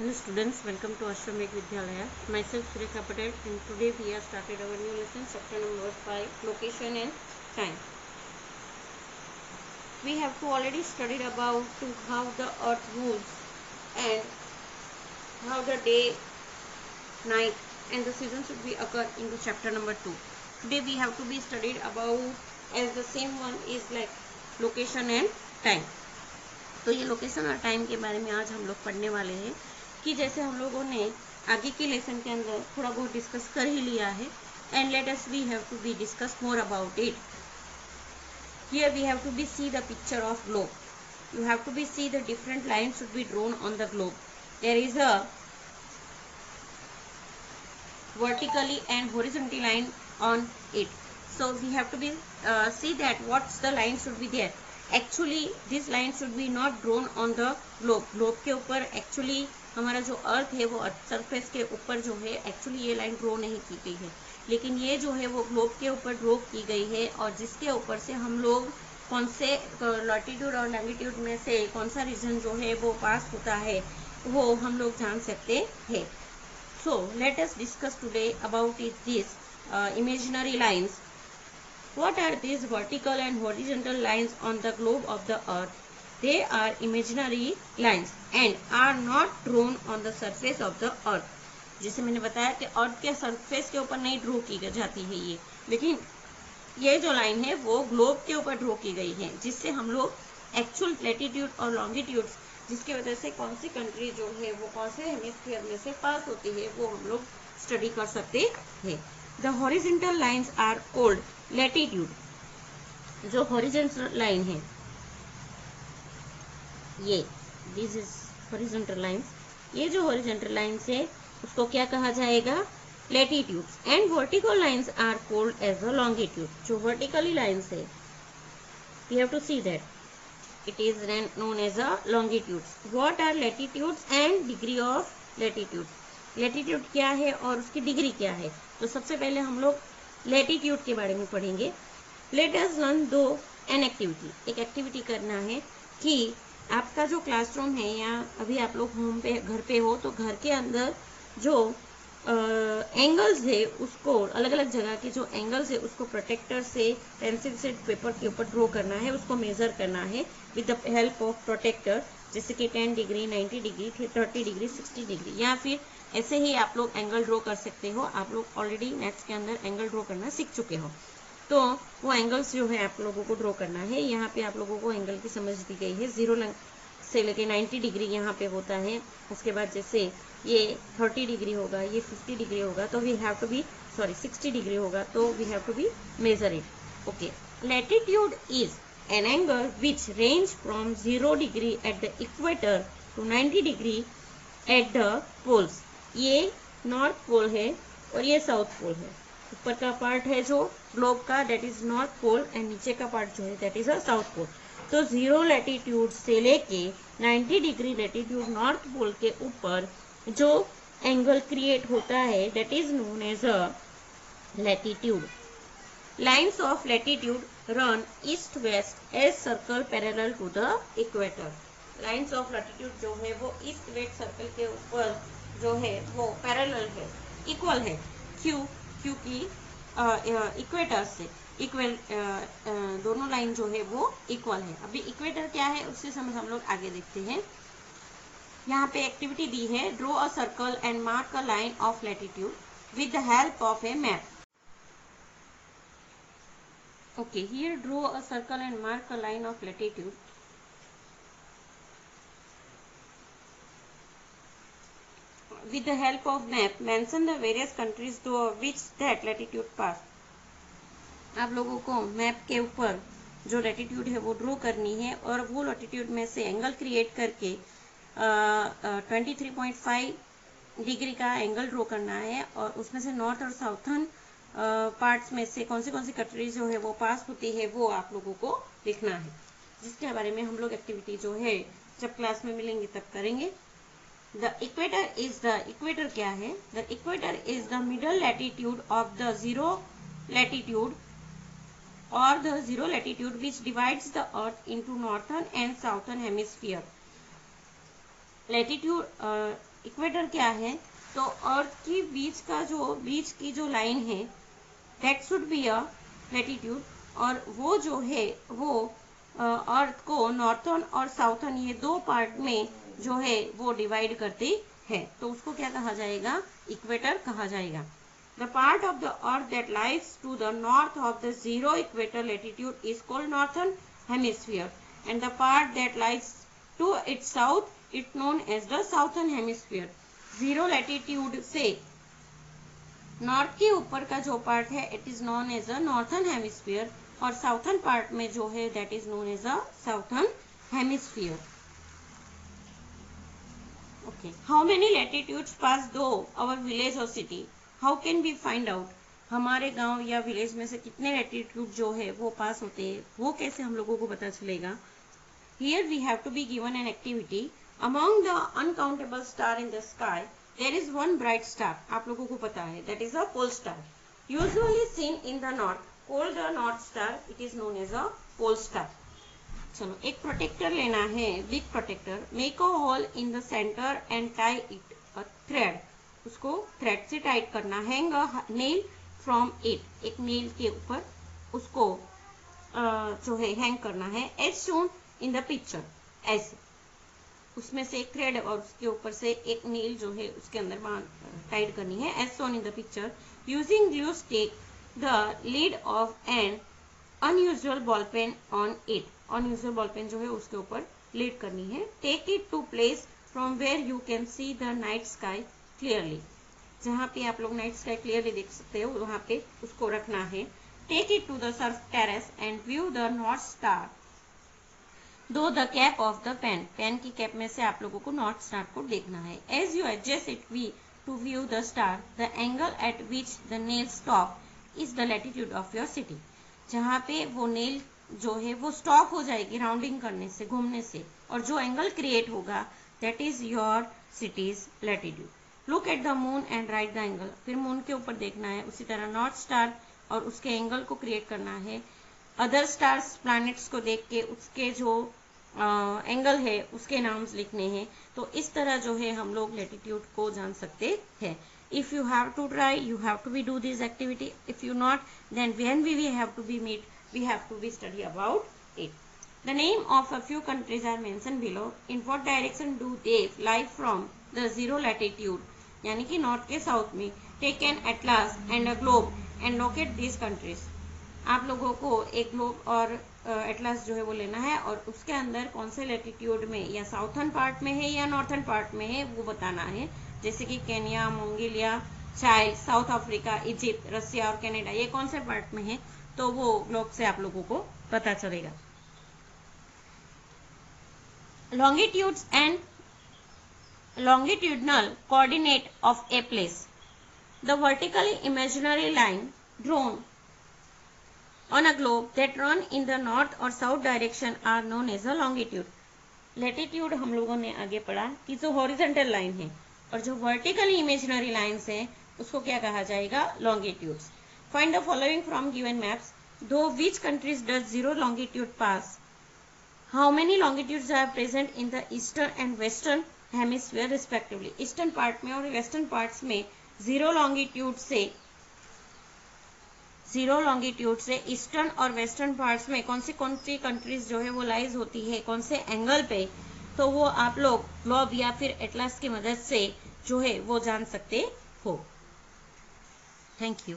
Hello students, welcome to Ashramik Vidyalaya. Myself Surekha Patel, and today we have started our new lesson, chapter number 5, location and time. We have already studied about how the earth moves and how the day, night and the seasons should be occur in the chapter number 2. Today we have to be studied about as the same one is like location and time. तो ये location और time के बारे में आज हम लोग पढ़ने वाले हैं कि जैसे हम लोगों ने आगे के लेसन के अंदर थोड़ा बहुत डिस्कस कर ही लिया है and let us we have to be discuss more about it. Here we have to be see the picture of globe. You have to be see the different line should be drawn on the globe. There is a vertically and horizontally line on it. So we have to be see that what's the line should be there. Actually this line should be not drawn on the globe. Globe के ऊपर actually हमारा जो अर्थ है वो earth surface के ऊपर जो है एक्चुअली ये लाइन ड्रॉ नहीं की गई है, लेकिन ये जो है वो ग्लोब के ऊपर ड्रॉ की गई है और जिसके ऊपर से हम लोग कौन से लॉटिट्यूड और लॉन्गिट्यूड में से कौन सा रीजन जो है वो पास होता है वो हम लोग जान सकते हैं. So let us discuss today about these imaginary lines. What are these vertical and horizontal lines on the globe of the earth? They are imaginary lines and are not drawn on the surface of the earth. जैसे मैंने बताया कि अर्थ के surface के ऊपर नहीं draw की जाती है ये, लेकिन ये जो लाइन है वो ग्लोब के ऊपर ड्रॉ की गई है जिससे हम लोग एक्चुअल लैटिट्यूड और लॉन्गिट्यूड जिसकी वजह से कौन सी कंट्री जो है वो कौन से हेमिस्फीयर में से पास होती है वो हम लोग स्टडी कर सकते हैं. The horizontal lines are called latitude. जो हॉरिजॉन्टल लाइन है ये दिस इज हॉरिजॉन्टल लाइंस. ये जो हॉरिजॉन्टल लाइंस है उसको क्या कहा जाएगा? Latitudes. And vertical lines are called as the longitude. जो वर्टिकली लाइंस है we have to see that it is known as a longitudes. What are latitudes and degree of latitude? Latitude क्या है और उसकी डिग्री क्या है? तो सबसे पहले हम लोग latitude के बारे में पढ़ेंगे. Let us learn दो an activity. एक एक्टिविटी करना है कि आपका जो क्लासरूम है या अभी आप लोग होम पे घर पे हो तो घर के अंदर जो एंगल्स है उसको अलग अलग जगह के जो एंगल्स है उसको प्रोटेक्टर से पेंसिल से पेपर के ऊपर ड्रॉ करना है, उसको मेजर करना है with the help of protractor. जैसे कि 10 डिग्री 90 डिग्री 30 डिग्री 60 डिग्री या फिर ऐसे ही आप लोग एंगल ड्रॉ कर सकते हो. आप लोग ऑलरेडी मैथ्स के अंदर एंगल ड्रॉ करना सीख चुके हो तो वो एंगल्स जो है आप लोगों को ड्रॉ करना है. यहाँ पे आप लोगों को एंगल की समझ दी गई है. 0 से लेके 90 डिग्री यहाँ पे होता है. उसके बाद जैसे ये 30 डिग्री होगा, ये 50 डिग्री होगा तो we have to be 60 degree होगा तो we have to be measure it. Okay. Latitude is an angle which range from 0 degree at the equator to 90 degree at the poles. ये नॉर्थ पोल है और ये south pole है. ऊपर का part है जो ग्लोब का that is north pole and नीचे का पार्ट जो है that is a south pole. तो 0 लैटिट्यूड से लेके 90 डिग्री लैटिट्यूड नॉर्थ पोल के ऊपर जो एंगल क्रिएट होता है that is known as a latitude. Lines of latitude run east-west as circle parallel to the equator. Lines of latitude जो है वो ईस्ट-वेस्ट सर्कल के ऊपर जो है वो पैरेलल है, इक्वल है. क्यों? क्योंकि इक्वेटर से इक्वल दोनों लाइन जो है वो इक्वल है. अभी इक्वेटर क्या है उससे समझ हम लोग आगे देखते हैं. यहाँ पे एक्टिविटी दी है draw a circle and mark a line of latitude with the help of A map. Okay, here draw a circle and mark a line of latitude. With the help of map, mention the various countries through which that latitude pass. आप लोगों को map के ऊपर जो latitude है वो draw करनी है और वो लैटिट्यूड में से एंगल क्रिएट करके 23.5 डिग्री का एंगल ड्रॉ करना है और उसमें से नॉर्थ और साउथर्न पार्ट्स में से कौन सी कंट्रीज जो है वो पास होती है वो आप लोगों को लिखना है, जिसके बारे में हम लोग एक्टिविटी जो है जब क्लास में मिलेंगे तब करेंगे. द इक्वेटर क्या है? The equator is the middle latitude of the zero latitude और the zero latitude which divides the earth into northern and southern hemisphere. Latitude equator क्या है, तो अर्थ की बीच की जो लाइन है that should be a latitude, और वो जो है वो अर्थ को नॉर्थर्न और साउथर्न ये दो पार्ट में जो है वो डिवाइड करती है, तो उसको क्या कहा जाएगा, इक्वेटर कहा जाएगा। The part of the earth that lies to the north of the zero equator latitude is called northern hemisphere, and the part that lies to its south is known as the southern hemisphere. Zero latitude से north के ऊपर का जो part है it is known as a northern hemisphere, और southern part में जो है that is known as a southern hemisphere. Okay, how many latitudes pass through our village और city, how can we find out, हमारे गांव या village में से कितने लैटिट्यूड जो है वो पास होते हैं, वो कैसे हम लोगों को पता चलेगा। Here we have to be given an activity, among the uncountable star in the sky there is one bright star, आप लोगों को पता है that is a pole star, usually seen in the north, called the north star, it is known as a pole star. चलो, एक protractor लेना है, big protractor, make a hole in the centre and tie it a thread, उसको thread से tight करना, hang a nail from it, एक nail के ऊपर उसको जो है हैंग करना है, as shown in the picture, ऐसे उसमें से एक थ्रेड और उसके ऊपर से एक नेल जो है उसके अंदर टाइट करनी है, as shown in the picture, using glue stick the lead of an unusual ball pen on it, unusual ball pen जो है उसके ऊपर लीड करनी है, take it to place from where you can see the night sky clearly, जहां पे आप लोग नाइट स्काई क्लियरली देख सकते हो वहां पे उसको रखना है, take it to the surf terrace and view the north star through the cap of the pen, pen की कैप में से आप लोगों को नॉर्थ स्टार को देखना है, as you adjust it we to view the star the angle at which the nail stop is the latitude of your city, जहाँ पे वो नेल जो है वो स्टॉप हो जाएगी राउंडिंग करने से, घूमने से, और जो एंगल क्रिएट होगा that is your cities latitude. Look at the moon and right the angle, फिर मून के ऊपर देखना है, उसी तरह नॉर्थ स्टार और उसके एंगल को क्रिएट करना है, अदर स्टार्स प्लैनेट्स को देख के उसके जो एंगल है उसके नाम्स लिखने हैं, तो इस तरह जो है हम लोग लैटिट्यूड को जान सकते हैं। If you have to try, you have to be do this activity. If you not, then when we have to be meet, we have to be study about it. The name of a few countries are mentioned below. In what direction do they lie from the zero latitude? यानी कि north के south में। Take an atlas and a globe and locate these countries. आप लोगों को एक globe और atlas जो है वो लेना है, और उसके अंदर कौन से लैटिट्यूड में, या साउथर्न पार्ट में है या नॉर्थर्न पार्ट में है वो बताना है, जैसे कि Kenya, Mongolia, Chile, South Africa, Egypt, Russia और कनाडा, ये कौन से पार्ट में है, तो वो ग्लोब से आप लोगों को पता चलेगा। Longitudes and longitudinal coordinate of a place. The vertically imaginary line drawn on a globe that run in the north or south direction are known as a longitude. Latitude हम लोगों ने आगे पढ़ा कि जो हॉरिजॉन्टल लाइन है, और जो वर्टिकली इमेजिनरी लाइन्स है उसको क्या कहा जाएगा, longitudes. Find the following from given maps, through which countries does zero longitude pass, how many longitudes are present in the eastern and western hemisphere respectively, eastern part में और western parts में zero longitude से eastern और western parts में कौन सी countries जो है वो लाइज होती है, कौन से एंगल पे, तो वो आप लोग ग्लोब या फिर एटलास की मदद से जो है वो जान सकते हो। Thank you.